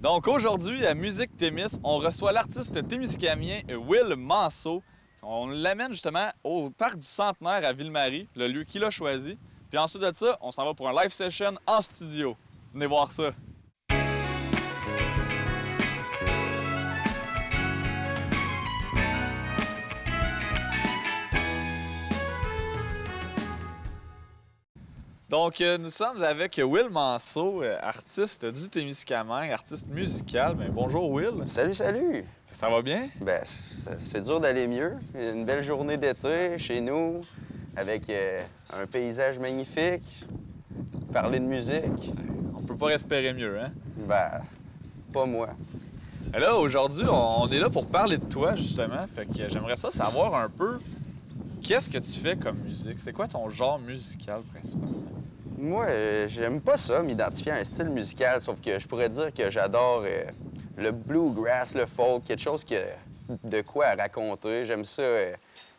Donc aujourd'hui, à Musique Témis, on reçoit l'artiste témiscamien Will Manceau. On l'amène justement au parc du Centenaire à Ville-Marie, le lieu qu'il a choisi. Puis ensuite de ça, on s'en va pour un live session en studio. Venez voir ça. Donc, nous sommes avec Will Manceau, artiste du Témiscamingue, artiste musical. Bien, bonjour Will. Salut, salut! Ça va bien? Ben, c'est dur d'aller mieux. Une belle journée d'été chez nous, avec un paysage magnifique, parler de musique. On peut pas espérer mieux, hein? Ben, pas moi. Et là, aujourd'hui, on est là pour parler de toi, justement. Fait que j'aimerais ça savoir un peu, qu'est-ce que tu fais comme musique? C'est quoi ton genre musical, principalement? Moi, j'aime pas ça, m'identifier à un style musical, sauf que je pourrais dire que j'adore le bluegrass, le folk, quelque chose qui a de quoi à raconter. J'aime ça,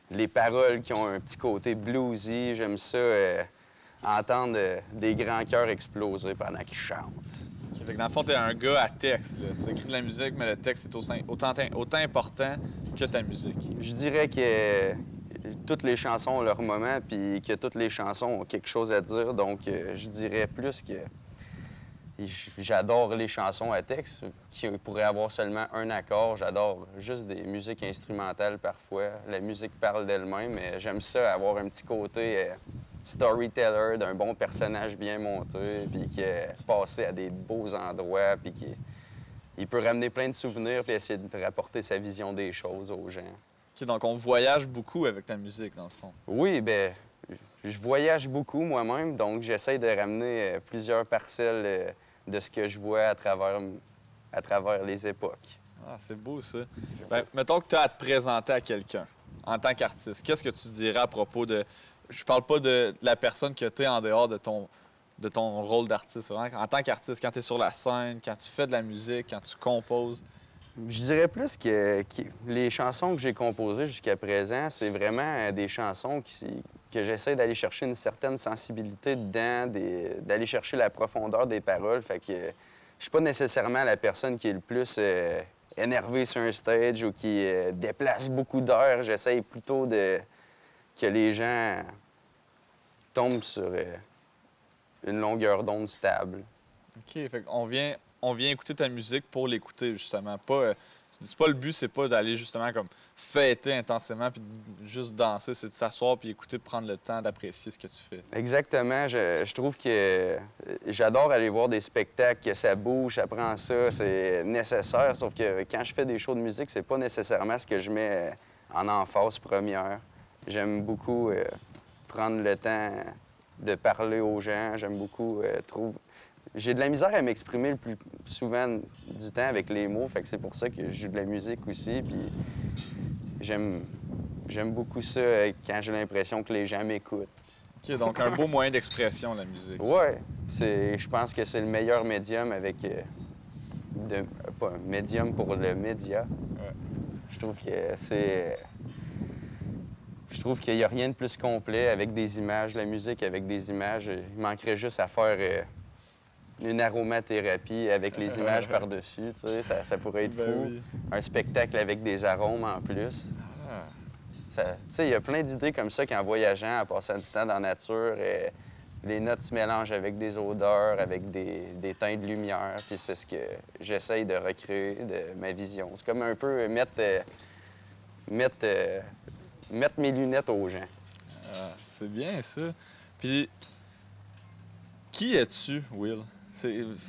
les paroles qui ont un petit côté bluesy. J'aime ça, entendre des grands chœurs exploser pendant qu'ils chantent. Okay, fait que dans le fond, t'es un gars à texte, là. Tu écris de la musique, mais le texte est autant important que ta musique. Je dirais que toutes les chansons ont leur moment, puis que toutes les chansons ont quelque chose à dire. Donc, je dirais plus que j'adore les chansons à texte qui pourraient avoir seulement un accord. J'adore juste des musiques instrumentales parfois. La musique parle d'elle-même, mais j'aime ça avoir un petit côté storyteller d'un bon personnage bien monté, puis qui est passé à des beaux endroits, puis qui il peut ramener plein de souvenirs, puis essayer de rapporter sa vision des choses aux gens. OK, donc on voyage beaucoup avec ta musique, dans le fond. Oui, bien, je voyage beaucoup moi-même, donc j'essaie de ramener plusieurs parcelles de ce que je vois à travers les époques. Ah, c'est beau, ça. Bien, mettons que tu as à te présenter à quelqu'un en tant qu'artiste. Qu'est-ce que tu dirais à propos de... Je parle pas de la personne que tu es en dehors de ton rôle d'artiste. En tant qu'artiste, quand tu es sur la scène, quand tu fais de la musique, quand tu composes. Je dirais plus que les chansons que j'ai composées jusqu'à présent, c'est vraiment des chansons que j'essaie d'aller chercher une certaine sensibilité dedans, d'aller chercher la profondeur des paroles. Fait que je suis pas nécessairement la personne qui est le plus énervée sur un stage ou qui déplace beaucoup d'heures. J'essaie plutôt que les gens tombent sur une longueur d'onde stable. OK, fait qu'on vient écouter ta musique pour l'écouter, justement. C'est pas le but, c'est pas d'aller justement comme fêter intensément puis juste danser, c'est de s'asseoir puis écouter, de prendre le temps d'apprécier ce que tu fais. Exactement. Je trouve que j'adore aller voir des spectacles, que ça bouge, ça prend ça, c'est nécessaire. Sauf que quand je fais des shows de musique, c'est pas nécessairement ce que je mets en emphase première. J'aime beaucoup prendre le temps de parler aux gens. J'aime beaucoup J'ai de la misère à m'exprimer le plus souvent du temps avec les mots, fait que c'est pour ça que je joue de la musique aussi, puis j'aime beaucoup ça quand j'ai l'impression que les gens m'écoutent. OK, donc un beau moyen d'expression, la musique. Ouais, je pense que c'est le meilleur médium avec... pas un médium pour le média. Ouais. Je trouve que c'est... Je trouve qu'il n'y a rien de plus complet avec des images, la musique avec des images. Il manquerait juste à faire... une aromathérapie avec les images par-dessus, tu sais, ça pourrait être fou. Oui. Un spectacle avec des arômes en plus. Ah. Tu sais, il y a plein d'idées comme ça qu'en voyageant, en passant du temps dans la nature, les notes se mélangent avec des odeurs, avec des teints de lumière, puis c'est ce que j'essaye de recréer de ma vision. C'est comme un peu mettre mes lunettes aux gens. Ah, c'est bien, ça. Puis, qui es-tu, Will?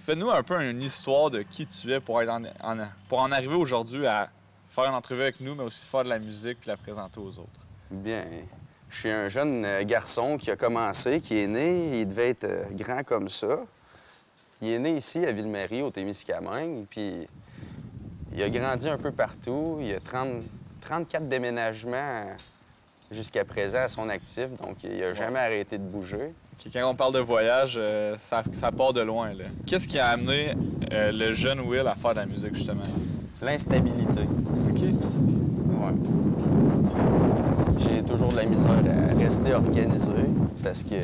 Fais-nous un peu une histoire de qui tu es pour en arriver aujourd'hui à faire une entrevue avec nous, mais aussi faire de la musique puis la présenter aux autres. Bien, je suis un jeune garçon qui a commencé, qui est né, il devait être grand comme ça. Il est né ici, à Ville-Marie, au Témiscamingue, puis il a grandi un peu partout. Il y a 34 déménagements jusqu'à présent à son actif, donc il n'a jamais arrêté de bouger. Okay, quand on parle de voyage, ça part de loin, là. Qu'est-ce qui a amené le jeune Will à faire de la musique, justement? L'instabilité. OK. Ouais. J'ai toujours de la misère à rester organisé parce que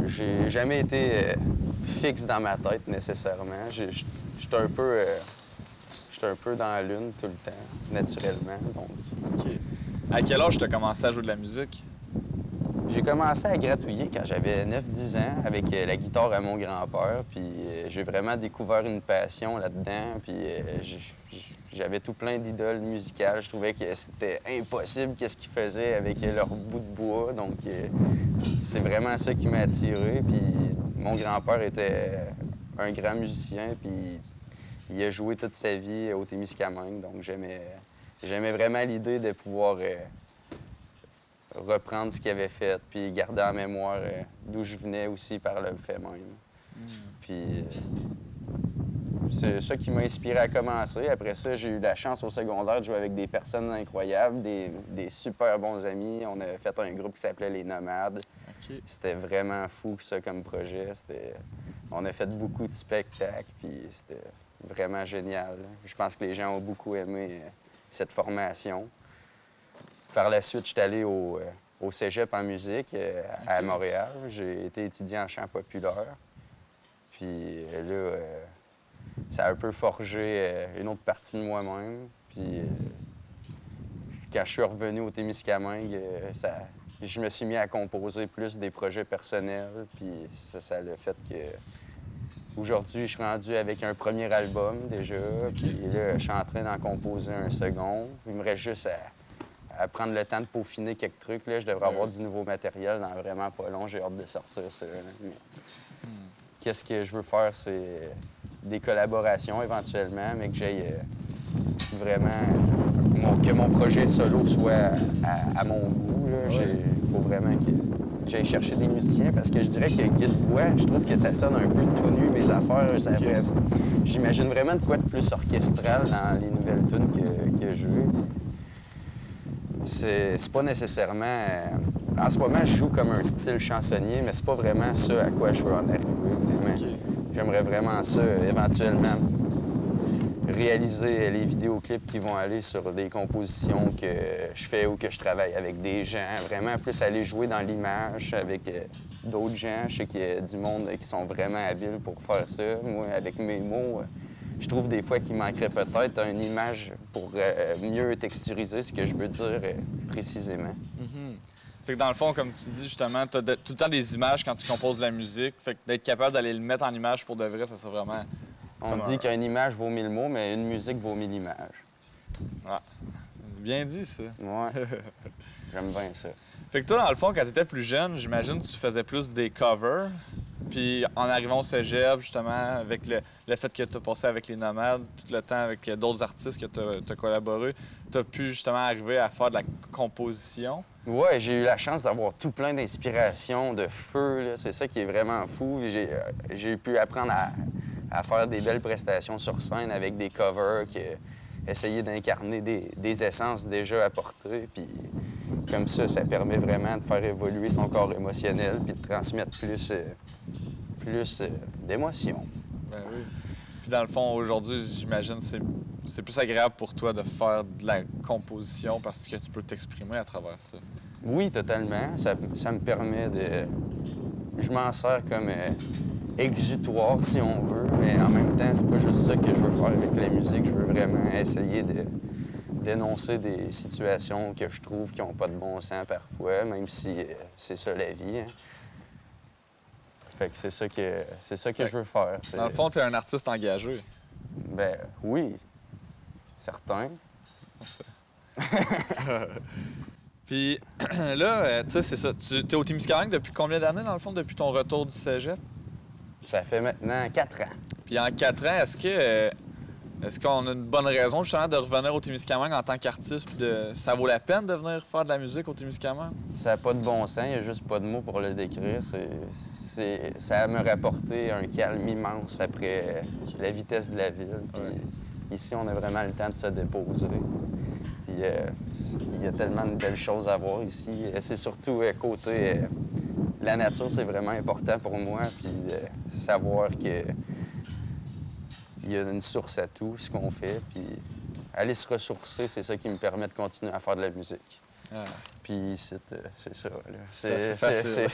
j'ai jamais été fixe dans ma tête nécessairement. Je j'étais un peu dans la lune tout le temps, naturellement. Donc. OK. À quel âge tu as commencé à jouer de la musique? J'ai commencé à gratouiller quand j'avais 9-10 ans avec la guitare à mon grand-père. Puis j'ai vraiment découvert une passion là-dedans. Puis j'avais tout plein d'idoles musicales. Je trouvais que c'était impossible qu'est-ce qu'ils faisaient avec leur bout de bois. Donc c'est vraiment ça qui m'a attiré. Puis mon grand-père était un grand musicien. Puis il a joué toute sa vie au Témiscamingue. Donc j'aimais vraiment l'idée de pouvoir reprendre ce qu'il avait fait, puis garder en mémoire d'où je venais aussi par le fait même. Puis c'est ça qui m'a inspiré à commencer. Après ça, j'ai eu la chance au secondaire de jouer avec des personnes incroyables, des super bons amis. On a fait un groupe qui s'appelait Les Nomades. OK. C'était vraiment fou, ça, comme projet. On a fait beaucoup de spectacles, puis c'était vraiment génial. Je pense que les gens ont beaucoup aimé cette formation. Par la suite, je suis allé au cégep en musique à Montréal. J'ai été étudiant en chant populaire. Puis là, ça a un peu forgé une autre partie de moi-même. Puis quand je suis revenu au Témiscamingue, je me suis mis à composer plus des projets personnels. Puis ça l'a fait que aujourd'hui, je suis rendu avec un premier album déjà. Puis là, je suis en train d'en composer un second. Il me reste juste à prendre le temps de peaufiner quelques trucs. Là. Je devrais avoir du nouveau matériel dans vraiment pas long. J'ai hâte de sortir ça. Qu'est-ce que je veux faire, c'est des collaborations éventuellement, mais que j'aille vraiment... que mon projet solo soit à mon goût. Il faut vraiment que j'aille chercher des musiciens parce que je dirais que guide-voix, je trouve que ça sonne un peu tout nu, mes affaires. J'imagine vraiment de quoi de plus orchestral dans les nouvelles tunes que je veux. C'est pas nécessairement... En ce moment, je joue comme un style chansonnier, mais c'est pas vraiment ça à quoi je veux en arriver. J'aimerais vraiment ça, éventuellement, réaliser les vidéoclips qui vont aller sur des compositions que je fais ou que je travaille avec des gens. Vraiment, plus aller jouer dans l'image avec d'autres gens. Je sais qu'il y a du monde qui sont vraiment habiles pour faire ça. Moi, avec mes mots... Je trouve des fois qu'il manquerait peut-être une image pour mieux texturiser ce que je veux dire précisément. Fait que dans le fond, comme tu dis justement, tu as tout le temps des images quand tu composes de la musique. Fait que d'être capable d'aller le mettre en image pour de vrai, ça serait vraiment... On dit qu'une image vaut 1000 mots, mais une musique vaut 1000 images. Ouais. C'est bien dit, ça. Ouais. J'aime bien ça. Fait que toi, dans le fond, quand tu étais plus jeune, j'imagine que tu faisais plus des covers. Puis en arrivant au cégep, justement, avec le fait que tu as passé avec les Nomades, tout le temps avec d'autres artistes que tu as collaboré, tu as pu justement arriver à faire de la composition. Ouais, j'ai eu la chance d'avoir tout plein d'inspiration, de feu. Là. C'est ça qui est vraiment fou. J'ai pu apprendre à faire des belles prestations sur scène avec des covers, essayer d'incarner des essences déjà apportées. Puis comme ça permet vraiment de faire évoluer son corps émotionnel puis de transmettre plus d'émotions. Ben oui. Puis dans le fond, aujourd'hui, j'imagine c'est plus agréable pour toi de faire de la composition parce que tu peux t'exprimer à travers ça. Oui, totalement. Ça me permet de... Je m'en sers comme exutoire, si on veut, mais en même temps, c'est pas juste ça que je veux faire avec la musique. Je veux vraiment essayer de dénoncer des situations que je trouve qui n'ont pas de bon sens parfois, même si c'est ça la vie. Hein. Fait que c'est ça que je veux faire. Dans le fond, tu es un artiste engagé. Ben oui, certain. Puis là, tu sais, c'est ça. Tu es au Témiscamingue depuis combien d'années, dans le fond, depuis ton retour du cégep? Ça fait maintenant 4 ans. Puis en 4 ans, est-ce qu'on a une bonne raison, justement, de revenir au Témiscamingue en tant qu'artiste? Puis ça vaut la peine de venir faire de la musique au Témiscamingue? Ça n'a pas de bon sens, il n'y a juste pas de mots pour le décrire. Ça me rapporté un calme immense après la vitesse de la ville. Puis ici, on a vraiment le temps de se déposer. Puis, il y a tellement de belles choses à voir ici. C'est surtout côté... la nature, c'est vraiment important pour moi. Puis savoir que il y a une source à tout, ce qu'on fait. Puis aller se ressourcer, c'est ça qui me permet de continuer à faire de la musique. Ah. Puis ici, c'est ça. Là. C'est facile.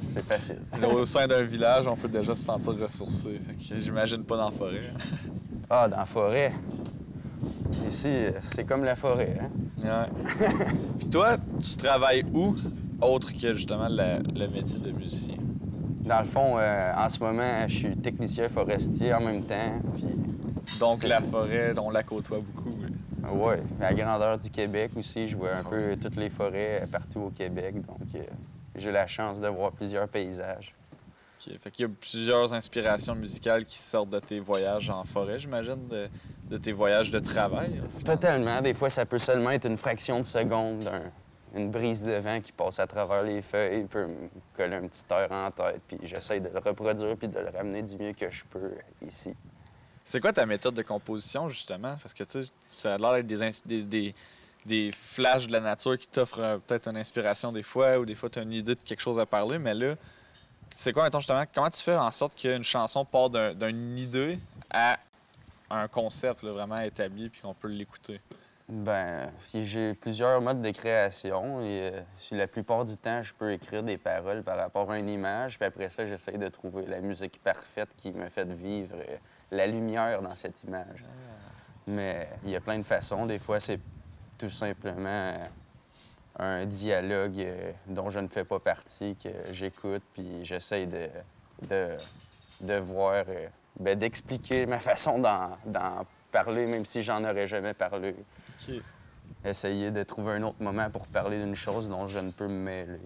C'est facile. Au sein d'un village, on peut déjà se sentir ressourcé. Fait que j'imagine pas dans la forêt. Ah, dans la forêt. Ici, c'est comme la forêt, hein? Ouais. Puis toi, tu travailles où, autre que justement le métier de musicien? Dans le fond, en ce moment, je suis technicien forestier en même temps. Puis Donc la forêt, on la côtoie beaucoup. oui, à la grandeur du Québec aussi, je vois un peu toutes les forêts partout au Québec. Donc, j'ai la chance de voir plusieurs paysages. OK. Fait qu'il y a plusieurs inspirations musicales qui sortent de tes voyages en forêt, j'imagine, de tes voyages de travail. Totalement. Des fois, ça peut seulement être une fraction de seconde, une brise de vent qui passe à travers les feuilles, peut me coller un petit air en tête, puis j'essaie de le reproduire puis de le ramener du mieux que je peux ici. C'est quoi ta méthode de composition, justement? Parce que, tu sais, ça a l'air d'être des flashs de la nature qui t'offrent peut-être une inspiration des fois, ou des fois, tu as une idée de quelque chose à parler, mais là, c'est quoi, mettons, justement, comment tu fais en sorte qu'une chanson part d'une idée à un concept là, vraiment établi puis qu'on peut l'écouter? Ben, j'ai plusieurs modes de création et la plupart du temps, je peux écrire des paroles par rapport à une image, puis après ça, j'essaie de trouver la musique parfaite qui me fait vivre la lumière dans cette image. Mais il y a plein de façons. Des fois, c'est tout simplement un dialogue dont je ne fais pas partie, que j'écoute, puis j'essaie de voir, d'expliquer ma façon d'en parler, même si j'en aurais jamais parlé. OK. Essayer de trouver un autre moment pour parler d'une chose dont je ne peux me mêler.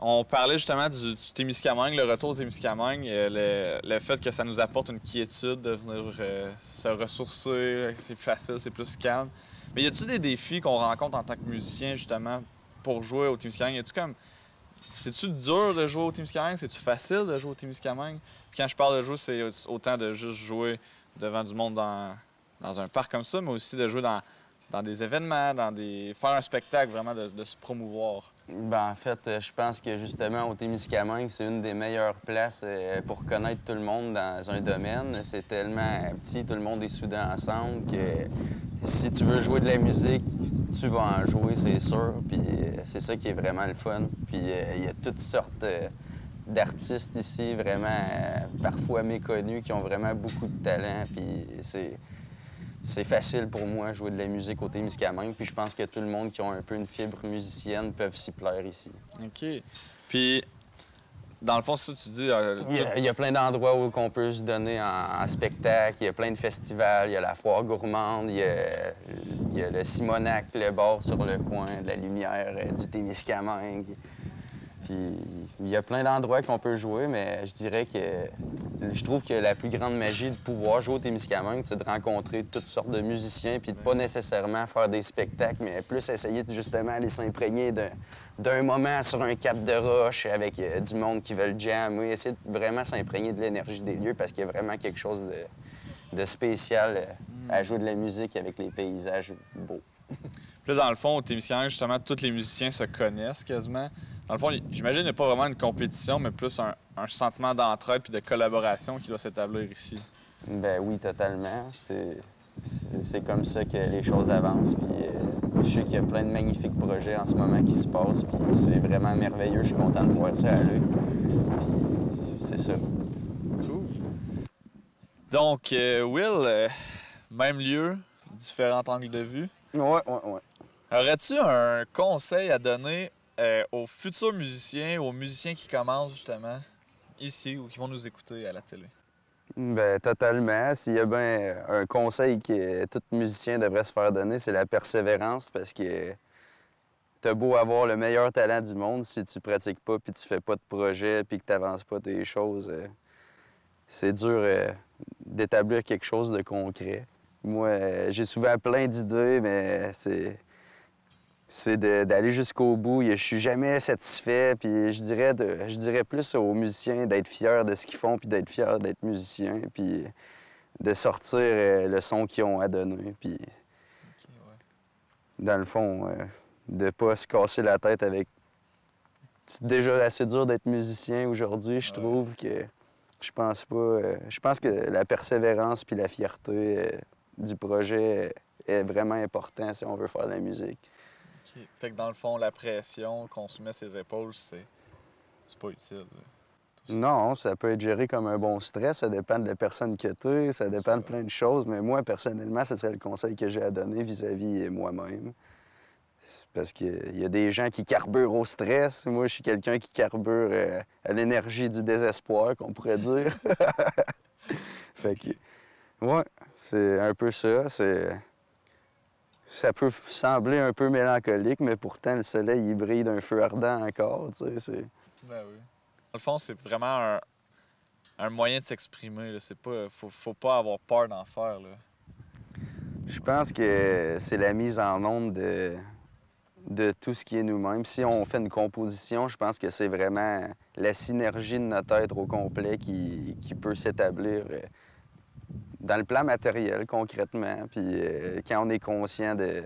On parlait justement du Témiscamingue, le retour au Témiscamingue, le fait que ça nous apporte une quiétude de venir se ressourcer, c'est facile, c'est plus calme. Mais y a-tu des défis qu'on rencontre en tant que musicien, justement, pour jouer au Témiscamingue? Y a-tu comme... C'est-tu dur de jouer au Témiscamingue? C'est-tu facile de jouer au Témiscamingue? Puis quand je parle de jouer, c'est autant de juste jouer devant du monde dans un parc comme ça, mais aussi de jouer dans des événements, faire un spectacle, vraiment de se promouvoir. Ben, en fait, je pense que justement, au Témiscamingue, c'est une des meilleures places pour connaître tout le monde dans un domaine. C'est tellement petit, tout le monde est soudé ensemble que si tu veux jouer de la musique, tu vas en jouer, c'est sûr. Puis c'est ça qui est vraiment le fun. Puis il y a toutes sortes d'artistes ici, vraiment parfois méconnus, qui ont vraiment beaucoup de talent. Puis c'est facile pour moi jouer de la musique au Témiscamingue, puis je pense que tout le monde qui a un peu une fibre musicienne peuvent s'y plaire ici. OK. Puis, dans le fond, ça, tu dis... Il y a plein d'endroits où on peut se donner en spectacle, il y a plein de festivals, il y a la Foire gourmande, il y a le Simonac, le bar sur le coin, de la lumière du Témiscamingue. Puis il y a plein d'endroits qu'on peut jouer, mais je dirais que je trouve que la plus grande magie de pouvoir jouer au Témiscamingue, c'est de rencontrer toutes sortes de musiciens, puis de pas nécessairement faire des spectacles, mais plus essayer de justement aller s'imprégner d'un moment sur un cap de roche avec du monde qui veut le jam, oui, essayer de vraiment s'imprégner de l'énergie des lieux parce qu'il y a vraiment quelque chose de spécial à jouer de la musique avec les paysages beaux. Puis là, dans le fond, au Témiscamingue, justement, tous les musiciens se connaissent quasiment. Dans le fond, j'imagine qu'il n'y a pas vraiment une compétition, mais plus un sentiment d'entraide puis de collaboration qui doit s'établir ici. Ben oui, totalement. C'est comme ça que les choses avancent. Puis je sais qu'il y a plein de magnifiques projets en ce moment qui se passent. Puis c'est vraiment merveilleux. Je suis content de voir ça à l'œil. Puis c'est ça. Cool. Donc, Will, même lieu, différents angles de vue. Ouais. Aurais-tu un conseil à donner aux futurs musiciens, aux musiciens qui commencent justement ici ou qui vont nous écouter à la télé? Bien, totalement. S'il y a bien un conseil que tout musicien devrait se faire donner, c'est la persévérance parce que t'as beau avoir le meilleur talent du monde, si tu pratiques pas, puis tu fais pas de projet, puis que t'avances pas tes choses, c'est dur d'établir quelque chose de concret. Moi, j'ai souvent plein d'idées, mais c'est d'aller jusqu'au bout. Je suis jamais satisfait. Puis je dirais plus aux musiciens d'être fiers de ce qu'ils font, puis d'être fiers d'être musiciens, puis de sortir le son qu'ils ont à donner. Puis, Okay, ouais. dans le fond, de pas se casser la tête avec... C'est déjà assez dur d'être musicien aujourd'hui, je trouve que... Je pense pas... je pense que la persévérance puis la fierté du projet est vraiment important si on veut faire de la musique. OK. Fait que dans le fond, la pression qu'on se met ses épaules, c'est pas utile. Là. Non, ça peut être géré comme un bon stress, ça dépend de la personne que tu es, ça dépend de plein de choses, mais moi, personnellement, ce serait le conseil que j'ai à donner vis-à-vis de moi-même. Parce qu'il y a des gens qui carburent au stress. Moi, je suis quelqu'un qui carbure à l'énergie du désespoir, qu'on pourrait dire. Fait que, ouais, c'est un peu ça. Ça peut sembler un peu mélancolique, mais pourtant, le soleil, il brille d'un feu ardent encore, tu sais. Ben oui. Dans le fond, c'est vraiment un moyen de s'exprimer. Là. C'est pas, faut pas avoir peur d'en faire. Là. Je pense que c'est la mise en onde de tout ce qui est nous-mêmes. Si on fait une composition, je pense que c'est vraiment la synergie de notre être au complet qui peut s'établir dans le plan matériel, concrètement. Puis quand on est conscient de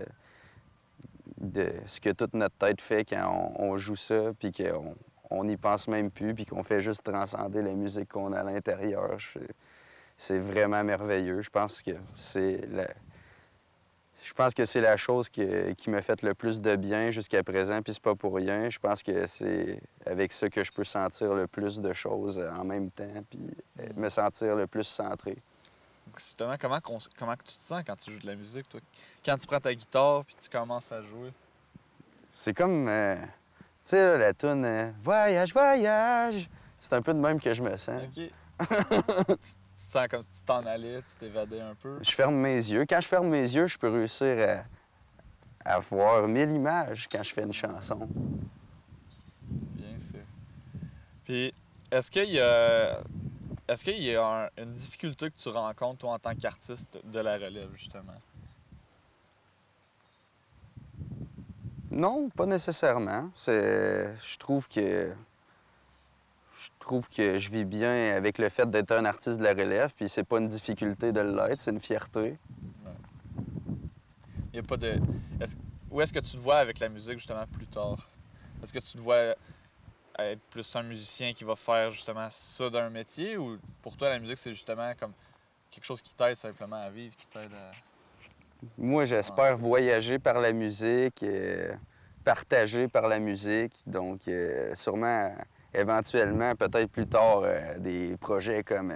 ce que toute notre tête fait quand on joue ça, puis qu'on n'y pense même plus, puis qu'on fait juste transcender la musique qu'on a à l'intérieur, c'est vraiment merveilleux. Je pense que c'est la chose qui m'a fait le plus de bien jusqu'à présent, puis c'est pas pour rien. Je pense que c'est avec ça que je peux sentir le plus de choses en même temps, puis me sentir le plus centré. Justement, comment que tu te sens quand tu joues de la musique, toi? Quand tu prends ta guitare puis tu commences à jouer? C'est comme, tu sais, la toune Voyage, voyage. C'est un peu de même que je me sens. OK. Tu te sens comme si tu t'en allais, tu t'évadais un peu? Je ferme mes yeux. Quand je ferme mes yeux, je peux réussir à voir 1000 images quand je fais une chanson. Bien sûr. Puis, est-ce qu'il y a une difficulté que tu rencontres, toi, en tant qu'artiste de la relève, justement? Non, pas nécessairement. Je trouve que je vis bien avec le fait d'être un artiste de la relève, puis c'est pas une difficulté de l'être, c'est une fierté. Ouais. Il y a pas de... Où est-ce que tu te vois avec la musique, justement, plus tard? Est-ce que tu te vois être plus un musicien qui va faire, justement, ça d'un métier? Ou pour toi, la musique, c'est justement comme quelque chose qui t'aide simplement à vivre, qui t'aide à... Moi, j'espère voyager par la musique, partager par la musique. Donc, sûrement, éventuellement, peut-être plus tard, des projets comme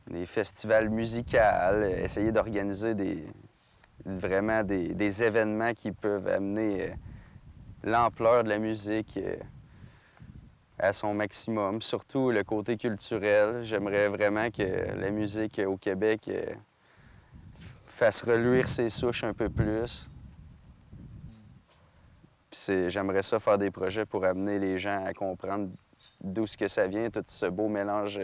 des festivals musicaux, essayer d'organiser vraiment des événements qui peuvent amener l'ampleur de la musique à son maximum. Surtout le côté culturel. J'aimerais vraiment que la musique au Québec fasse reluire ses souches un peu plus. J'aimerais ça faire des projets pour amener les gens à comprendre d'où ce que ça vient, tout ce beau mélange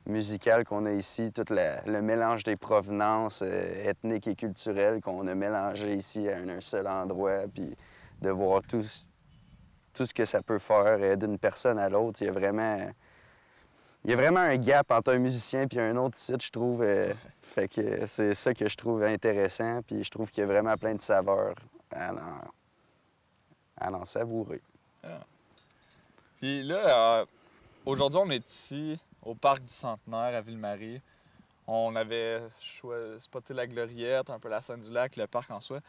musical qu'on a ici, tout le mélange des provenances ethniques et culturelles qu'on a mélangé ici à un seul endroit, puis de voir tout ce que ça peut faire d'une personne à l'autre. Il y a vraiment un gap entre un musicien et un autre site, je trouve. Fait que c'est ça que je trouve intéressant, puis je trouve qu'il y a vraiment plein de saveurs à en savourer. Ah. Puis là, aujourd'hui, on est ici, au Parc du Centenaire, à Ville-Marie. On avait spoté la Gloriette, un peu la Seine-du-Lac, le parc en soi.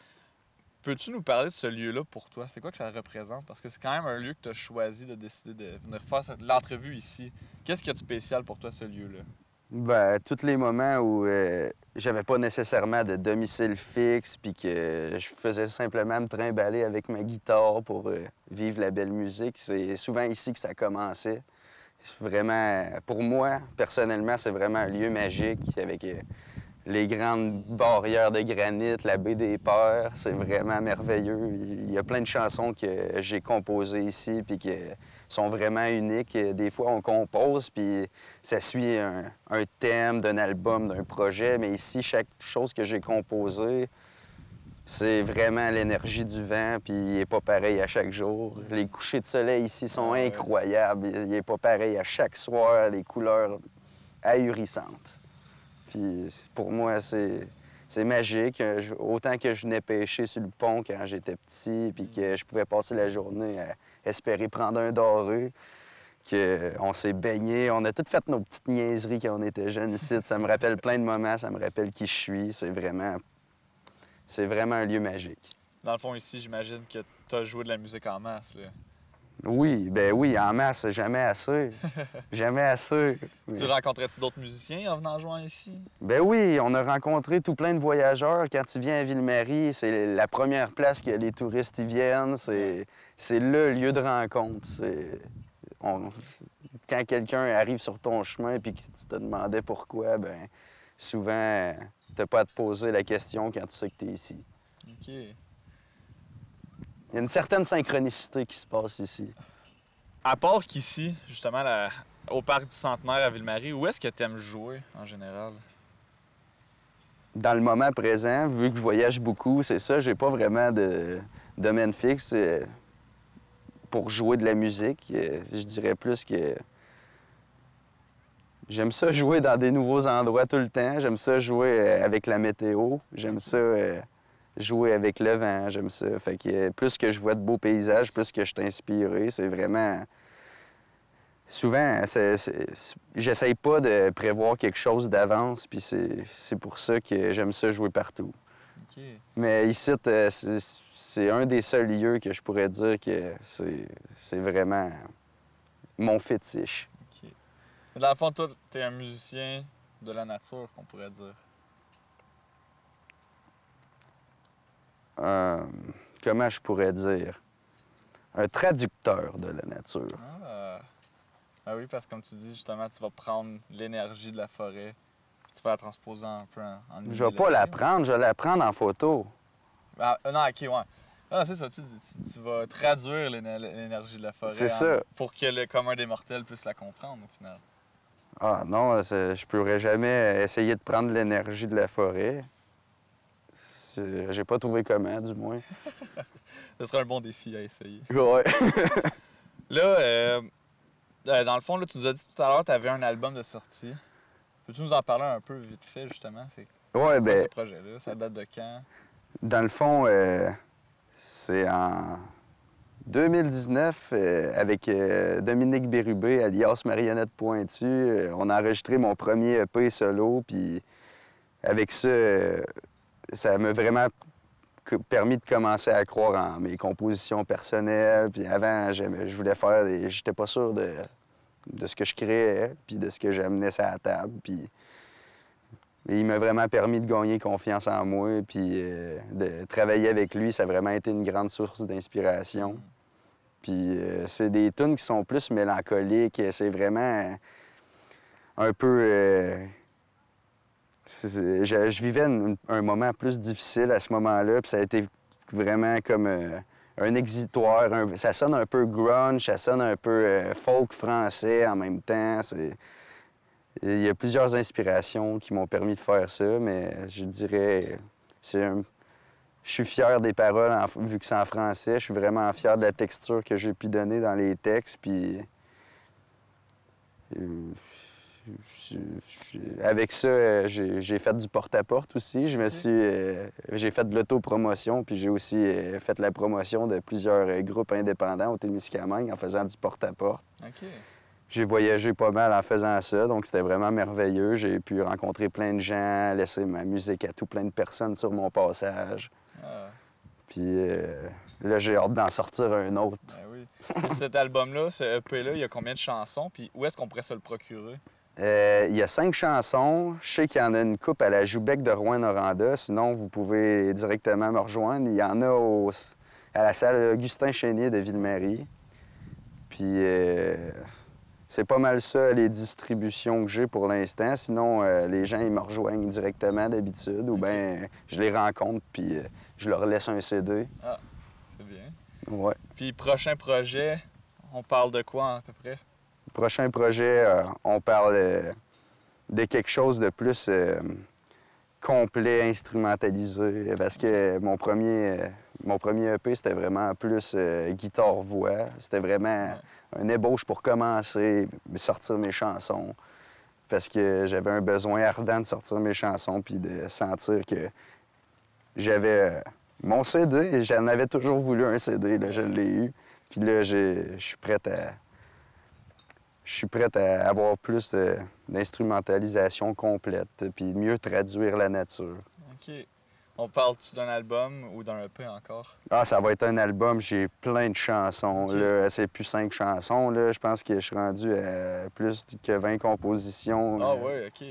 Peux-tu nous parler de ce lieu-là pour toi? C'est quoi que ça représente? Parce que c'est quand même un lieu que tu as choisi de décider de venir faire l'entrevue ici. Qu'est-ce qu'il y a de spécial pour toi, ce lieu-là? Ben, tous les moments où j'avais pas nécessairement de domicile fixe, puis que je faisais simplement me trimballer avec ma guitare pour vivre la belle musique, c'est souvent ici que ça commençait. C'est vraiment, pour moi, personnellement, c'est vraiment un lieu magique avec les grandes barrières de granit, la baie des Pères. C'est vraiment merveilleux. Il y a plein de chansons que j'ai composées ici, puis qui sont vraiment uniques. Des fois, on compose, puis ça suit un thème d'un album, d'un projet. Mais ici, chaque chose que j'ai composée, c'est vraiment l'énergie du vent, puis il n'est pas pareil à chaque jour. Les couchers de soleil ici sont incroyables. Il n'est pas pareil à chaque soir, les couleurs ahurissantes. Puis pour moi, c'est magique. Autant que je venais pêcher sur le pont quand j'étais petit, puis que je pouvais passer la journée à espérer prendre un doré, qu'on s'est baigné. On a toutes fait nos petites niaiseries quand on était jeunes ici. Ça me rappelle plein de moments, ça me rappelle qui je suis. C'est vraiment c'est vraiment un lieu magique. Dans le fond, ici, j'imagine que tu as joué de la musique en masse. Là. Oui, ben oui, en masse, jamais assez. Jamais assez. Tu rencontrais-tu d'autres musiciens en venant jouer ici? Ben oui, on a rencontré tout plein de voyageurs. Quand tu viens à Ville-Marie, c'est la première place que les touristes y viennent. C'est le lieu de rencontre. Quand quelqu'un arrive sur ton chemin et que tu te demandais pourquoi, ben souvent, t'as pas à te poser la question quand tu sais que tu es ici. OK. Il y a une certaine synchronicité qui se passe ici. À part qu'ici, justement, au parc du Centenaire à Ville-Marie, où est-ce que tu aimes jouer en général? Dans le moment présent, vu que je voyage beaucoup, c'est ça, j'ai pas vraiment de domaine fixe pour jouer de la musique. Je dirais plus que j'aime ça jouer dans des nouveaux endroits tout le temps. J'aime ça jouer avec la météo. J'aime ça jouer avec le vent. J'aime ça. Fait que plus que je vois de beaux paysages, plus que je suis inspiré. C'est vraiment... Souvent, j'essaye pas de prévoir quelque chose d'avance, puis c'est pour ça que j'aime ça jouer partout. OK. Mais ici, c'est un des seuls lieux que je pourrais dire que c'est vraiment mon fétiche. OK. Mais dans le fond, toi, t'es un musicien de la nature, qu'on pourrait dire. Comment je pourrais dire? Un traducteur de la nature. Ah oui, parce que comme tu dis, justement, tu vas prendre l'énergie de la forêt, puis tu vas la transposer un peu en une Je vais pas la prendre, je vais la prendre en photo. Ah, non, OK, ouais. Ah, c'est ça, tu dis, tu vas traduire l'énergie de la forêt C'est ça. pour que le commun des mortels puisse la comprendre, au final. Ah non, je pourrais jamais essayer de prendre l'énergie de la forêt. J'ai pas trouvé comment, du moins. Ce serait un bon défi à essayer. Ouais. Là, dans le fond, là, tu nous as dit tout à l'heure que tu avais un album de sortie. Peux-tu nous en parler un peu vite fait, justement? C'est Ouais, quoi ben, ce projet-là? Ça date de quand? dans le fond, c'est en 2019, avec Dominique Bérubé, alias Marionnette Pointue. On a enregistré mon premier EP solo, puis avec ça, ça m'a vraiment permis de commencer à croire en mes compositions personnelles. Puis avant, je voulais faire des... J'étais pas sûr de ce que je créais, puis de ce que j'amenais sur la table. Puis il m'a vraiment permis de gagner confiance en moi, puis de travailler avec lui, ça a vraiment été une grande source d'inspiration. Puis c'est des tunes qui sont plus mélancoliques, c'est vraiment un peu... je vivais un moment plus difficile à ce moment-là, puis ça a été vraiment comme un exitoire. Ça sonne un peu grunge, ça sonne un peu folk français en même temps. Il y a plusieurs inspirations qui m'ont permis de faire ça, mais je dirais, je suis fier des paroles, vu que c'est en français. Je suis vraiment fier de la texture que j'ai pu donner dans les textes, puis... Avec ça, j'ai fait du porte-à-porte aussi. J'ai fait de l'autopromotion, puis j'ai aussi fait la promotion de plusieurs groupes indépendants au Témiscamingue en faisant du porte-à-porte. OK. J'ai voyagé pas mal en faisant ça, donc c'était vraiment merveilleux. J'ai pu rencontrer plein de gens, laisser ma musique à tout plein de personnes sur mon passage. Ah. Puis là, j'ai hâte d'en sortir un autre. Ben oui. Puis cet album-là, ce EP-là, il y a combien de chansons? Puis où est-ce qu'on pourrait se le procurer? Il y a 5 chansons. Je sais qu'il y en a une coupe à la Joubec de Rouyn-Noranda. Sinon, vous pouvez directement me rejoindre. Il y en a à la salle Augustin Chénier de Ville-Marie. Puis c'est pas mal ça, les distributions que j'ai pour l'instant. Sinon, les gens, ils me rejoignent directement d'habitude. Ou bien, je les rencontre, puis je leur laisse un CD. Ah, c'est bien. Ouais. Puis prochain projet, on parle de quoi à peu près? Prochain projet, on parle de quelque chose de plus complet, instrumentalisé. Parce que mon premier EP, c'était vraiment plus guitare-voix. C'était vraiment une ébauche pour commencer, sortir mes chansons. Parce que j'avais un besoin ardent de sortir mes chansons puis de sentir que j'avais mon CD. J'en avais toujours voulu un CD, là, je l'ai eu. Puis là, je suis prêt à avoir plus d'instrumentalisation complète, puis mieux traduire la nature. OK. On parle-tu d'un album ou d'un EP encore? Ah, ça va être un album, j'ai plein de chansons. Ok. Là. C'est plus 5 chansons. Là. Je pense que je suis rendu à plus que 20 compositions. Ah ouais, OK.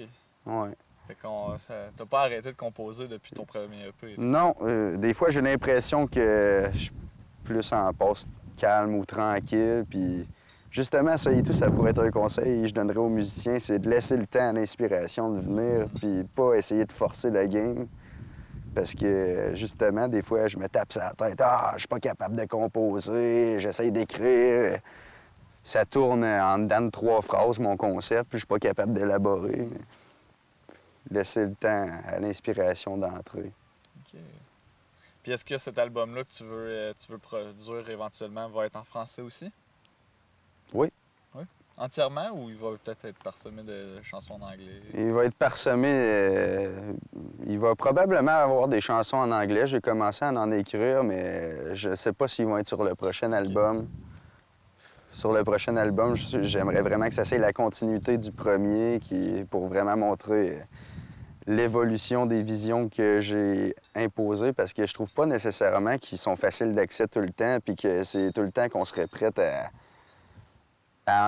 Ouais. Fait qu'on t'as pas arrêté de composer depuis ton premier EP. Là. Non, des fois, j'ai l'impression que je suis plus en poste calme ou tranquille. Puis justement, ça et tout, ça pourrait être un conseil que je donnerais aux musiciens, c'est de laisser le temps à l'inspiration de venir, puis pas essayer de forcer la game. Parce que, justement, des fois, je me tape sur la tête. Ah, je suis pas capable de composer, j'essaye d'écrire. Ça tourne en dedans de 3 phrases, mon concept, puis je suis pas capable d'élaborer. Mais laisser le temps à l'inspiration d'entrer. OK. Puis est-ce que cet album-là que tu veux produire éventuellement va être en français aussi? Oui. Oui. Entièrement ou il va peut-être être parsemé de chansons en anglais? Il va être parsemé. Il va probablement avoir des chansons en anglais. J'ai commencé à en écrire, mais je ne sais pas s'ils vont être sur le prochain album. Sur le prochain album, j'aimerais vraiment que ça soit la continuité du premier, pour vraiment montrer l'évolution des visions que j'ai imposées, parce que je trouve pas nécessairement qu'ils sont faciles d'accès tout le temps, puis que c'est tout le temps qu'on serait prête à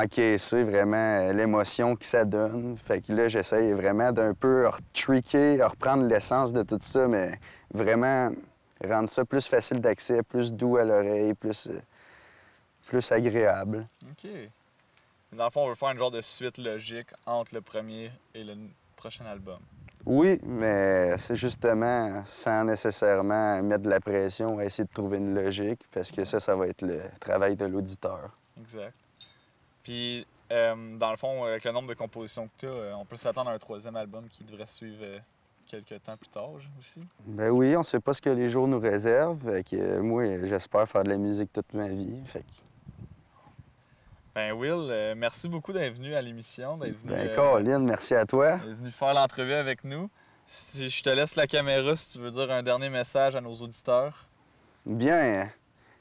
encaisser vraiment l'émotion que ça donne. Fait que là, j'essaye vraiment d'un peu tricker, reprendre l'essence de tout ça, mais vraiment rendre ça plus facile d'accès, plus doux à l'oreille, plus agréable. OK. Dans le fond, on veut faire une genre de suite logique entre le premier et le prochain album. Oui, mais c'est justement sans nécessairement mettre de la pression à essayer de trouver une logique, parce que ça va être le travail de l'auditeur. Exact. Puis, dans le fond, avec le nombre de compositions que tu as, on peut s'attendre à un 3e album qui devrait suivre quelques temps plus tard aussi. Ben oui, on sait pas ce que les jours nous réservent. Fait que, moi, j'espère faire de la musique toute ma vie. Fait que... Ben Will, merci beaucoup d'être venu à l'émission, d'être venu, Colin, merci à toi. d'être venu faire l'entrevue avec nous. Si je te laisse la caméra, si tu veux dire un dernier message à nos auditeurs. Bien,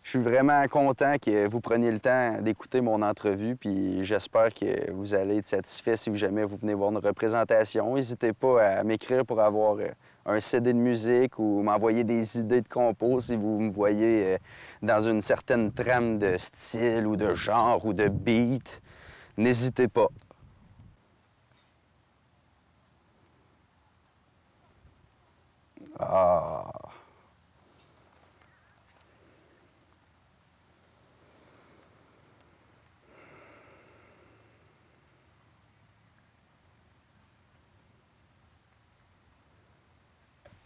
je suis vraiment content que vous preniez le temps d'écouter mon entrevue, puis j'espère que vous allez être satisfait si jamais vous venez voir une représentation. N'hésitez pas à m'écrire pour avoir un CD de musique ou m'envoyer des idées de compos si vous me voyez dans une certaine trame de style ou de genre ou de beat. N'hésitez pas. Ah...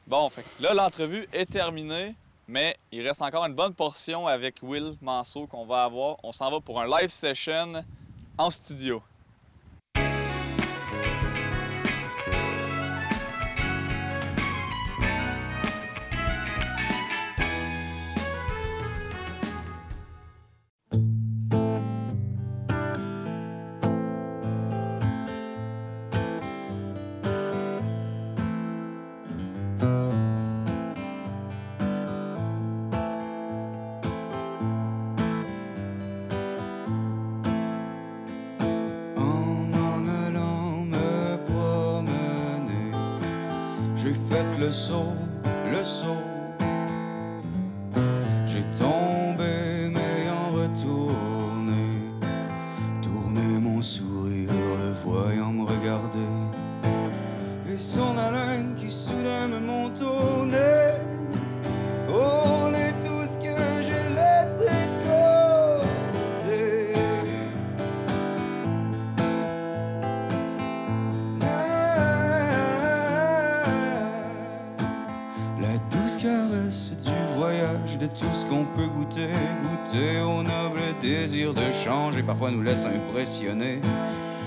Bon, fait que là, l'entrevue est terminée, mais il reste encore une bonne portion avec Will Manceau qu'on va avoir. On s'en va pour un live session en studio. Le saut. J'ai tombé, mais en retourné. Tourné mon sourire, le voyant me regarder. Et son haleine qui soudain me monte au nez. Oh, est tout ce que j'ai laissé de côté. La douce caresse du voyage, de tout ce qu'on peut goûter. Goûter au noble désir de changer, parfois nous laisse impressionner.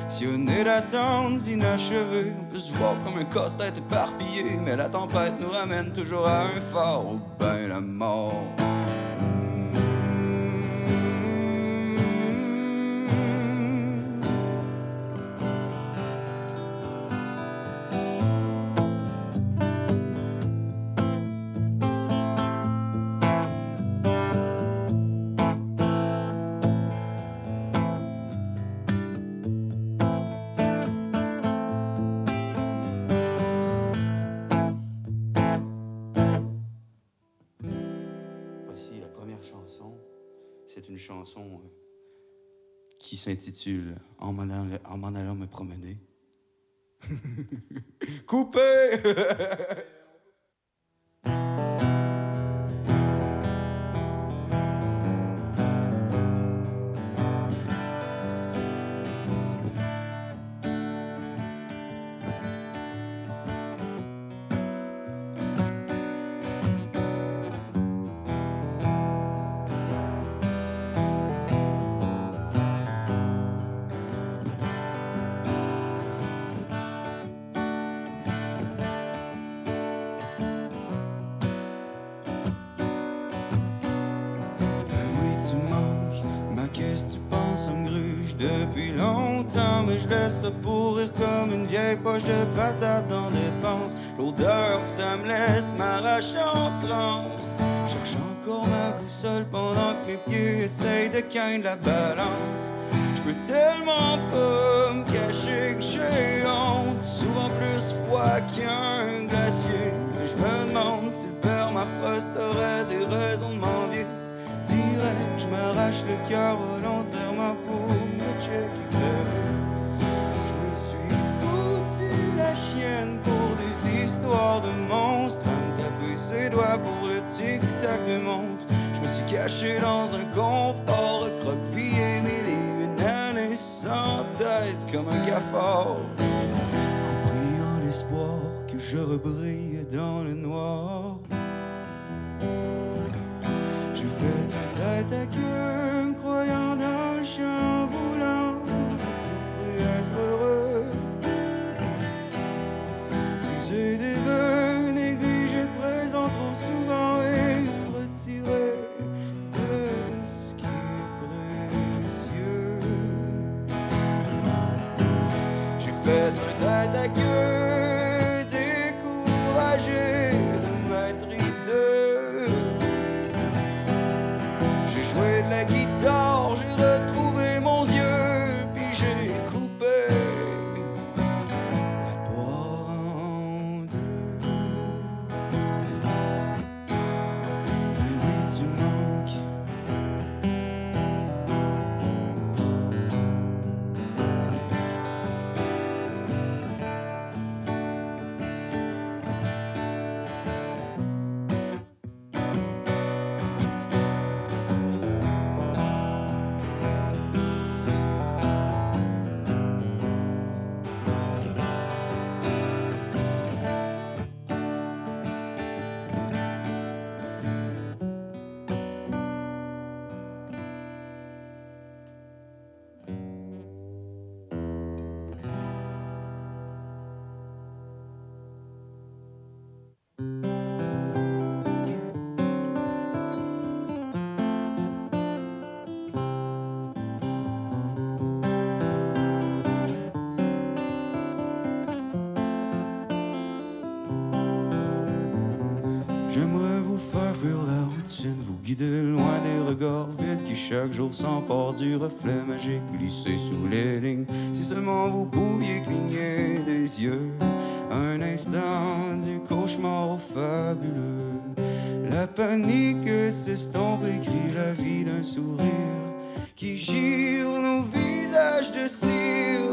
Si on est d'attentes inachevées, on peut se voir comme un casse-tête éparpillé. Mais la tempête nous ramène toujours à un phare, ou ben la mort. C'est une chanson qui s'intitule En m'en allant me promener. Coupé! Qu'est-ce que tu penses, ça me gruge depuis longtemps, mais je laisse ça pourrir comme une vieille poche de patates en dépense. L'odeur que ça me laisse m'arrache en transe. Cherche encore ma boussole pendant que mes pieds essayent de caindre la balance. Je peux tellement pas me cacher que j'ai honte, souvent plus froid qu'un glacier. Mais je me demande si le permafrost aurait des raisons de m'envier. Direct, je m'arrache le cœur volontairement pour me checker crever. Je me suis foutu la chienne pour des histoires de monstres, à me taper ses doigts pour le tic-tac de montre. Je me suis caché dans un confort, recroquevillé mille et une années sans tête comme un cafard, en priant l'espoir que je rebrille dans le noir. J'ai fait un tête à queue, me croyant dans le champ, voulant tout près être heureux. Briser des vœux, négliger le présent trop souvent et me retirer de ce qui est précieux. J'ai fait un tête à queue, découragé de m'être hideux. Joué de la guitare, j'ai retrouvé mon yeux, puis j'ai coupé la poire en deux. Mais oui, tu manques. J'aimerais vous faire fuir la routine, vous guider loin des regards vides qui chaque jour s'emparent du reflet magique glissé sous les lignes. Si seulement vous pouviez cligner des yeux un instant du cauchemar au fabuleux. La panique s'estompe, écrit la vie d'un sourire qui gire nos visages de cire.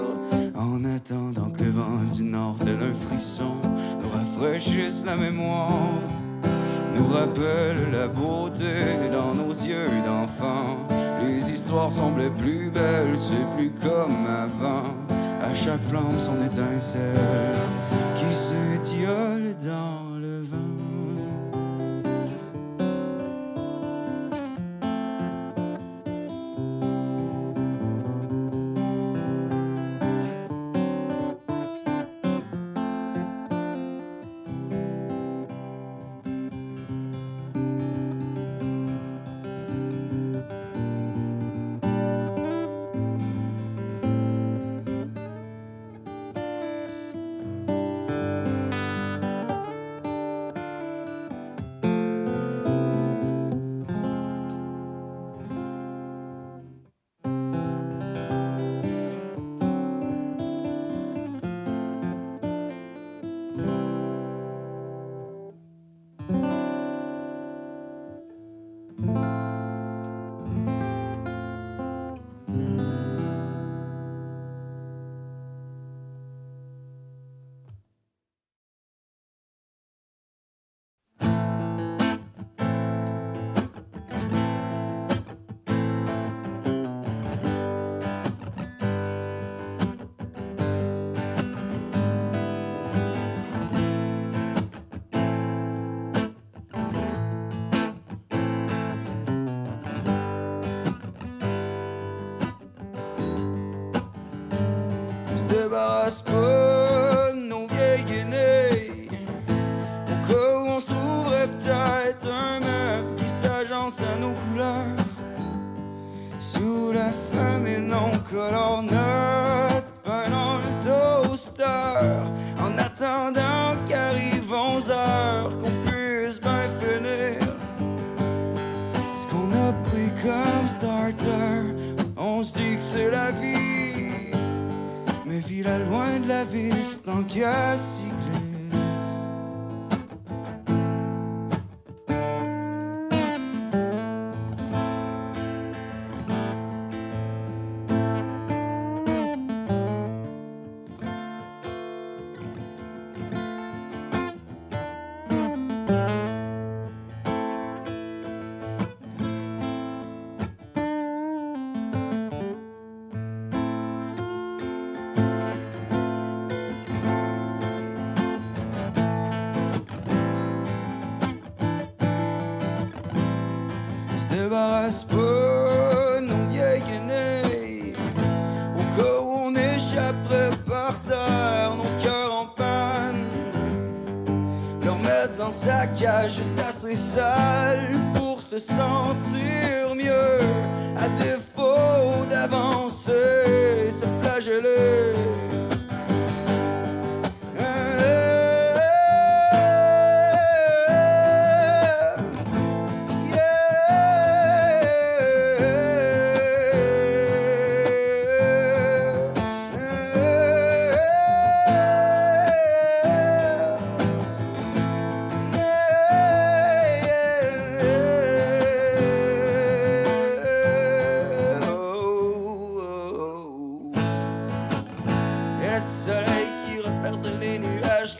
En attendant que le vent du nord, tel un frisson, nous rafraîchisse la mémoire, nous rappelle la beauté dans nos yeux d'enfants. Les histoires semblaient plus belles, c'est plus comme avant. À chaque flamme son étincelle qui s'étiole dans le vent. débarrasse pas de nos vieilles guenilles. Au cas où on se trouverait peut-être un meuble qui s'agence à nos couleurs. Sous la famine, on colore notre pain dans le toaster. En attendant qu'arrive 11 heures, qu'on puisse bien finir ce qu'on a pris comme starter. On se dit que c'est la vie, mais vit-la loin de la vis tant qu'à s'y glisse. Débarrasse pas nos vieilles guenilles. Au cas où on échapperait par terre, nos cœurs en panne. Leur mettre dans sa cage juste assez sale pour se sentir mieux. À défaut d'avancer, se flageller.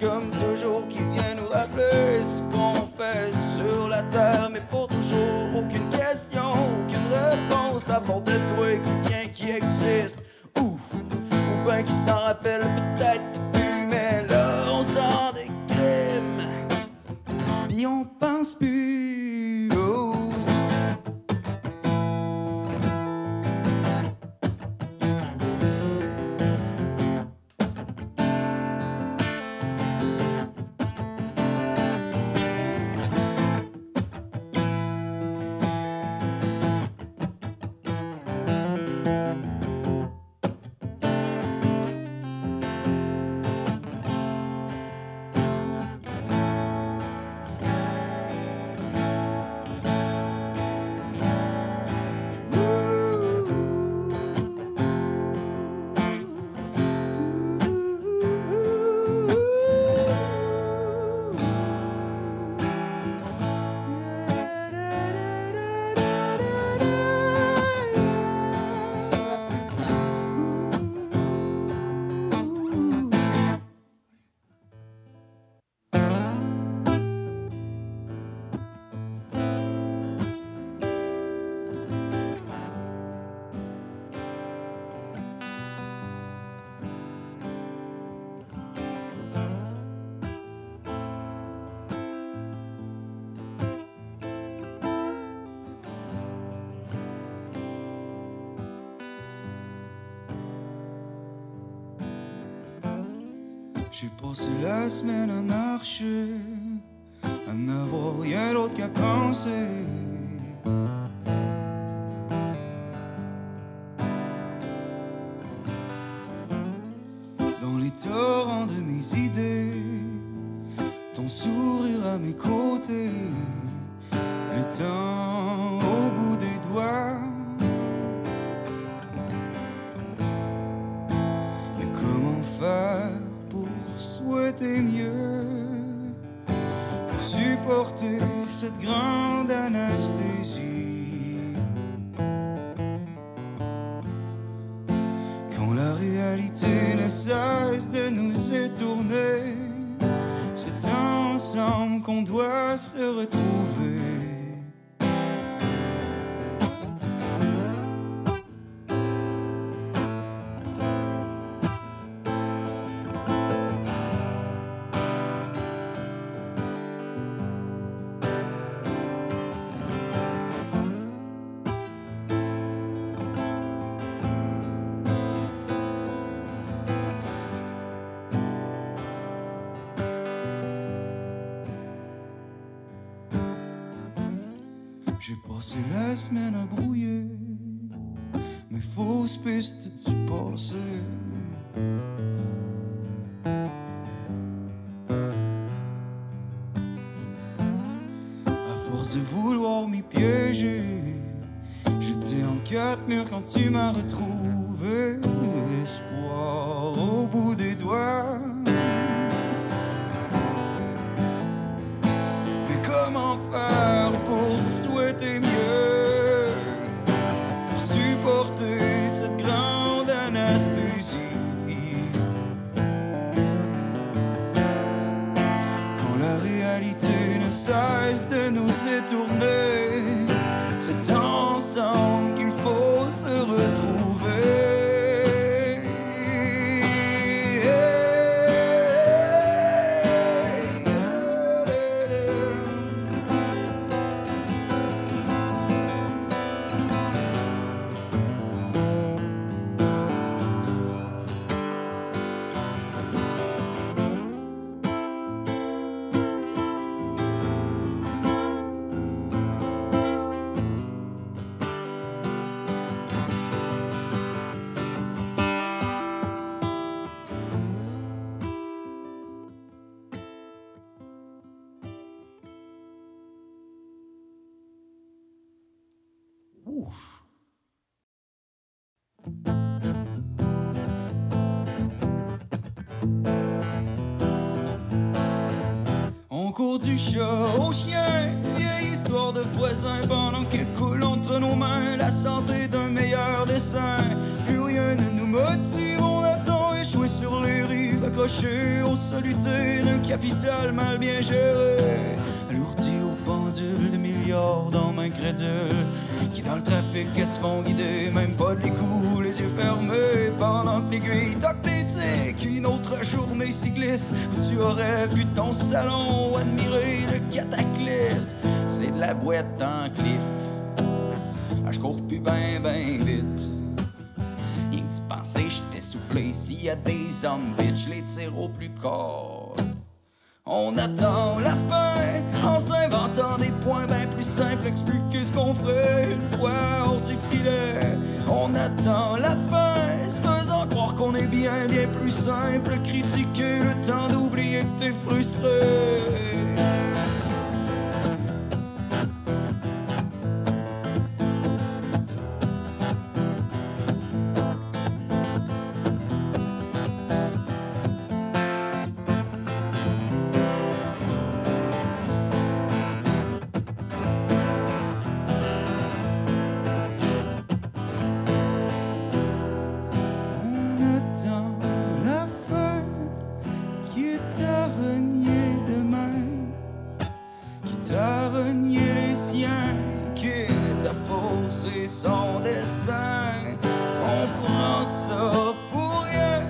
Comme toujours, qui vient nous rappeler ce qu'on fait sur la terre, mais pour toujours, aucune question, aucune réponse à part de toi qui vient, qui existe, ou ben qui s'en rappelle peut-être plus, mais là on sent des crimes, puis on pense plus. Oh. J'ai passé la semaine à marcher, à n'avoir rien d'autre qu'à penser. Dans les torrents de mes idées, ton sourire à mes côtés, le temps au bout des doigts. Mais comment faire pour souhaiter mieux, pour supporter cette grande anesthésie, quand la réalité ne cesse de nous étourner? C'est ensemble qu'on doit se retrouver. J'ai passé la semaine à brouiller mes fausses pistes du passé. À force de vouloir m'y piéger, j'étais en quatre murs quand tu m'as retrouvé. Espoir au bout des doigts. Mais comment faire pour souhaiter mieux, pour supporter cette grande anesthésie, quand la réalité ne cesse de nous étourner? C'est ensemble qu'il faut se retrouver. On court du chat au chien, vieille histoire de voisins, pendant que coule entre nos mains la santé d'un meilleur dessin. Plus rien ne nous motive, on attend échoué sur les rives, accrochés aux solutés d'un capital mal bien géré, alourdi au pendule de milliards dans main crédule, qui dans le trafic se font guider, même pas de les coups, les yeux fermés, pendant que l'aiguille toque l'éthique. Une autre journée s'y glisse, où tu aurais pu ton salon admirer le cataclysme. C'est de la boîte en cliff, je cours plus ben vite. Rien que tu pensais, j'étais soufflé. S'il y a des hommes bitch, les tire au plus corps. On attend la fin en s'inventant des points bien plus simples, expliquer ce qu'on ferait une fois hors du filet. On attend la fin, se faisant croire qu'on est bien plus simple, critiquer le temps d'oublier que t'es frustré. Son destin, on prend ça pour rien,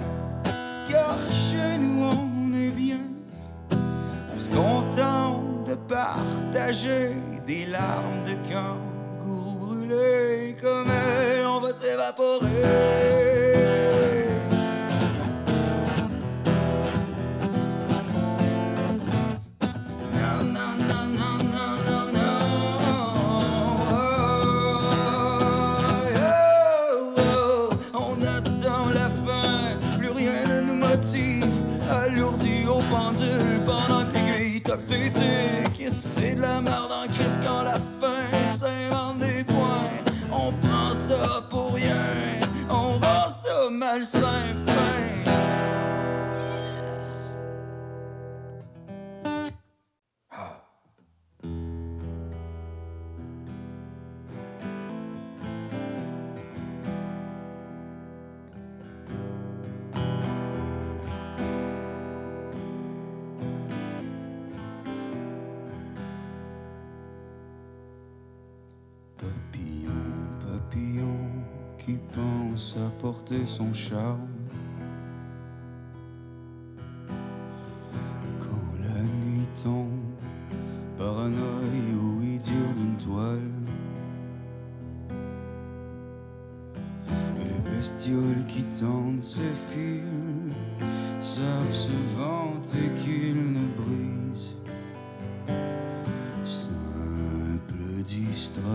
car chez nous on est bien. On se contente de partager des larmes de kangourou brûlées. Comme elle, on va s'évaporer. Alourdi au pendule pendant que l'aiguille toque d'éthique. C'est de la merde en crif quand la fin s'invente des points. On prend ça pour rien, on rend ça malsain fin. Papillon qui pense apporter son charme. Quand la nuit tombe, paranoïe ou idiot d'une toile. Et les bestioles qui tendent ses fils savent se vanter qu'ils ne brisent. Simple distraction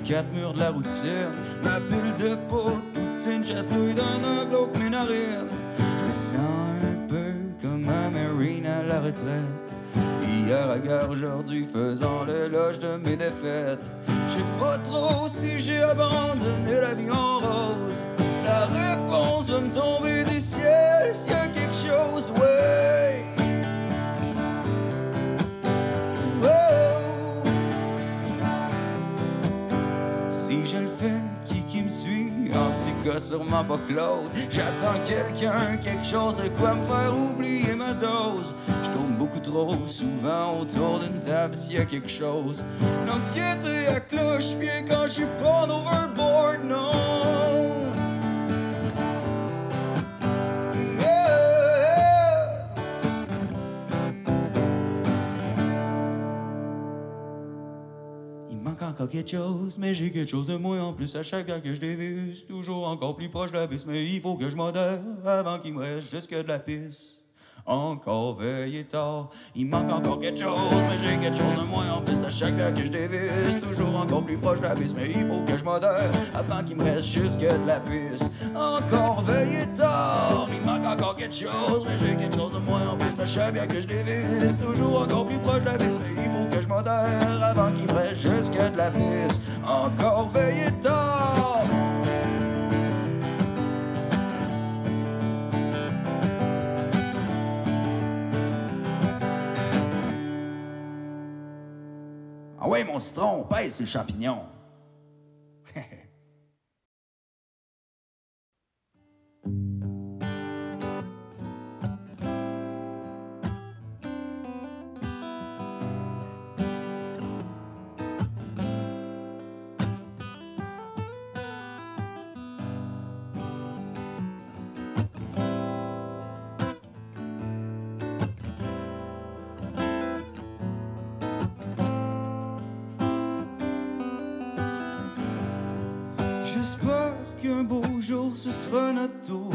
quatre murs de la routine. Ma bulle de peau, poutine, chatouille d'un angle autre mes narines. Je me sens un peu comme ma marine à la retraite. Hier à gare, aujourd'hui faisant l'éloge de mes défaites. Je sais pas trop si j'ai abandonné la vie en rose. La réponse va me tomber du ciel s'il y a quelque chose, ouais. Oh. Si je le fais, qui me suit? En tout cas, sûrement pas Claude. J'attends quelqu'un, quelque chose de quoi me faire oublier ma dose. Je tourne beaucoup trop souvent autour d'une table s'il y a quelque chose. L'anxiété à cloche-pied quand je suis pas en overboard, non. Encore quelque chose, mais j'ai quelque chose de moi en plus à chaque fois que je dévisse. Toujours encore plus proche de la piste, mais il faut que je modère avant qu'il me reste juste que de la piste. Encore veillé tard, il manque encore quelque chose, mais j'ai quelque chose de moi en plus à chaque fois que je dévisse. Toujours encore plus proche de la piste, mais il faut que je modère avant qu'il me reste juste que de la piste. Encore veillé tard, il manque encore quelque chose, mais j'ai quelque chose de moi en plus à chaque fois que je dévisse. Toujours encore plus proche de la piste, mais il faut que je modère avant qu'il me reste juste que de la piste. Encore veillé tard. Ah ouais, mon citron, pèse sur le champignon. J'espère qu'un beau jour ce sera notre tour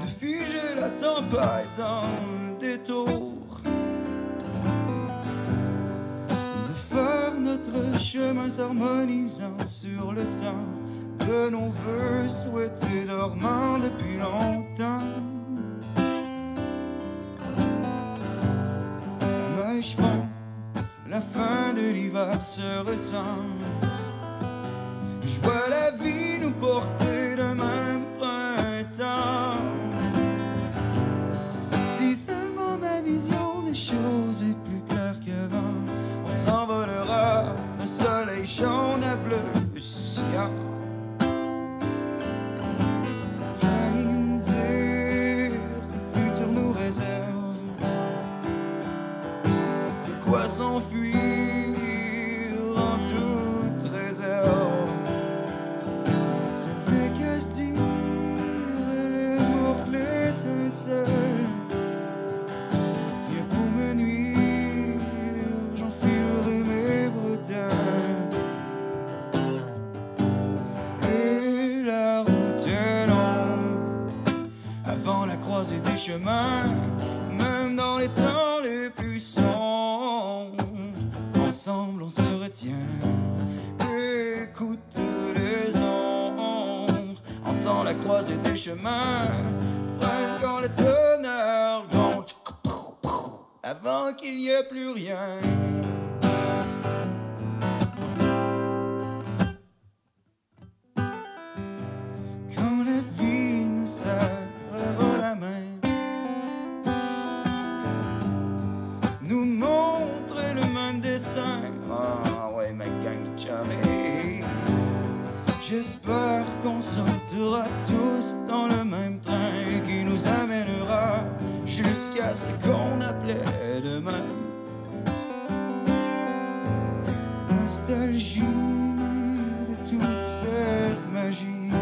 de figer la tempête dans le détour, de faire notre chemin s'harmonisant sur le temps de nos vœux souhaités dormant depuis longtemps. La neige fond, la fin de l'hiver se ressent. Je vois la vie nous porter le même printemps. Si seulement ma vision des choses est plus claire qu'avant, on s'envolera, le soleil jaune à bleu cyan. J'allais me dire que le futur nous réserve de quoi s'enfuir en toute réserve. Seul, viens pour me nuire, j'enfilerai mes bretelles. Et la route est longue, avant la croisée des chemins, même dans les temps les plus sombres. Ensemble on se retient, écoute les ombres, entends la croisée des chemins. Quand le tonnerre gronde, avant qu'il n'y ait plus rien. Quand la vie nous serrera la main, nous montrer le même destin. Ah ouais, ma gang de charmés. J'espère qu'on sortira tous dans le même train qui nous amènera jusqu'à ce qu'on appelait demain. Nostalgie de toute cette magie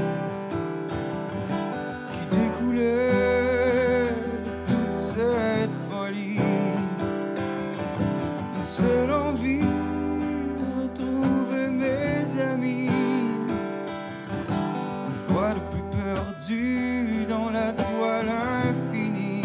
qui découlait de toute cette folie. Une seule envie, retrouver mes amis. Le plus perdu dans la toile infinie.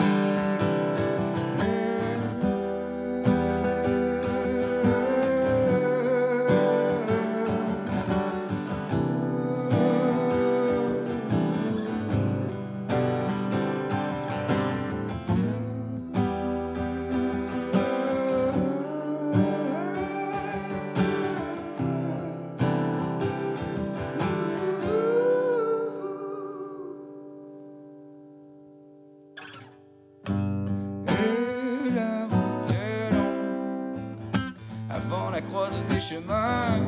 croisée des chemins,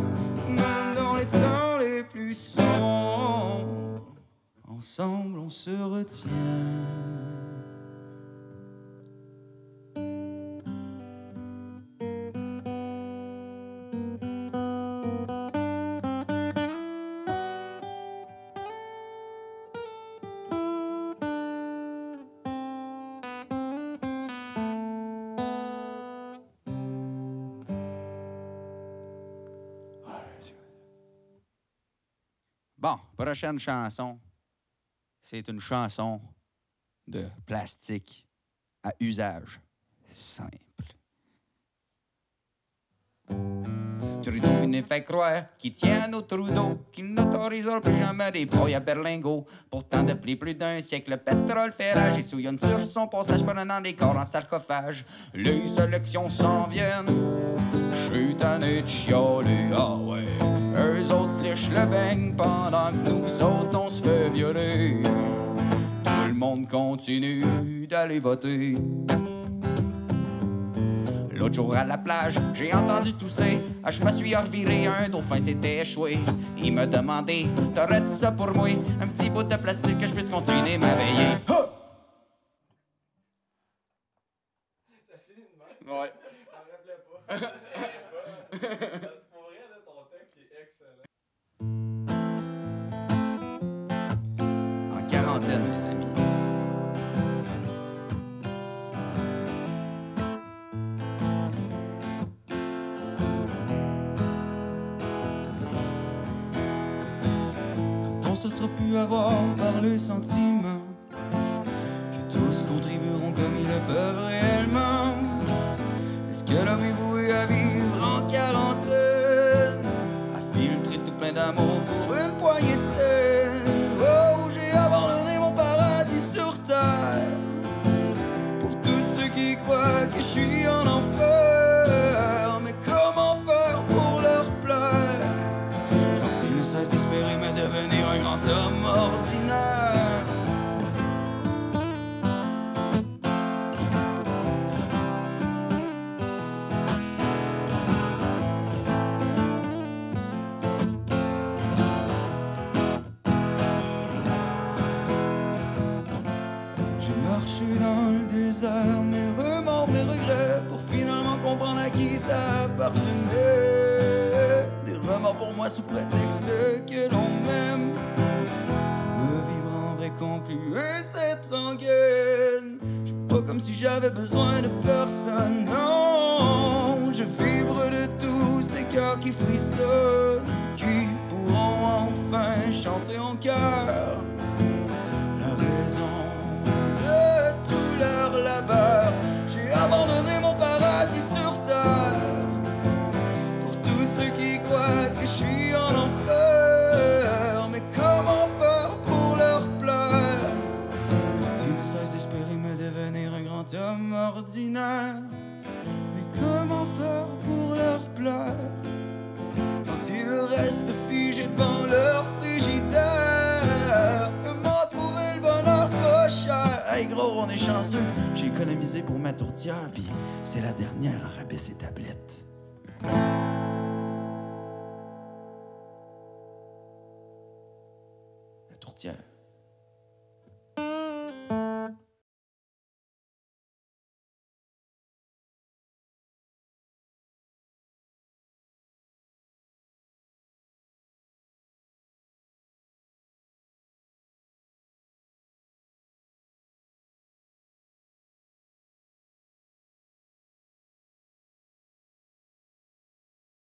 même dans les temps les plus sombres. Ensemble, on se retient. Bon, prochaine chanson. C'est une chanson de plastique à usage simple. Trudeau venait fait croire qu'il tient nos Trudeau, qu'il n'autorisera plus jamais des broyes à berlingot. Pourtant, depuis plus d'un siècle, le pétrole fait rage et souillonne sur son passage prenant des corps en sarcophage. Les élections s'en viennent, j'suis tanné de chialer, ah ouais. Eux autres se lèchent le beigne pendant que nous autres on se fait violer. Tout le monde continue d'aller voter. L'autre jour à la plage, j'ai entendu tousser. Je me suis reviré, un dauphin s'était échoué. Il me demandait, t'aurais-tu ça pour moi? Un petit bout de plastique que je puisse continuer ma veillée. Ha! Ça finit de même? Ouais. Je me rappelais pas. Pour rien, là, ton texte est excellent. En quarantaine, mes amis. Quand on se sera pu avoir par le sentiment que tous contribueront comme ils le peuvent réellement. Est-ce que l'homme est voué à vivre en quarantaine, à filtrer tout plein d'amour pour une poignée de scènes? Oh, j'ai abandonné mon paradis sur terre pour tous ceux qui croient que je suis en enfer. Mais comment faire pour leur plaire quand ils ne cessent d'espérer me devenir un grand homme ordinaire? Dans le désert, mes remords, mes regrets, pour finalement comprendre à qui ça appartenait. Des remords pour moi sous prétexte que l'on m'aime, me vivre en vrai conclu et cette rengaine. Je suis pas comme si j'avais besoin de personne, non. Je vibre de tous ces cœurs qui frissonnent, qui pourront enfin chanter en chœur la raison de tout leur labeur. J'ai abandonné mon paradis sur terre pour tous ceux qui croient que je suis en enfer. Mais comment faire pour leur plaire quand ils ne cessent d'espérer me devenir un grand homme ordinaire? Mais comment faire pour leur plaire quand ils restent figés devant leur frigidaire? Comment trouver le bonheur pas cher? Hey gros, on est chanceux, j'ai économisé pour ma tourtière, puis c'est la dernière à rabaisser tablette. La tourtière.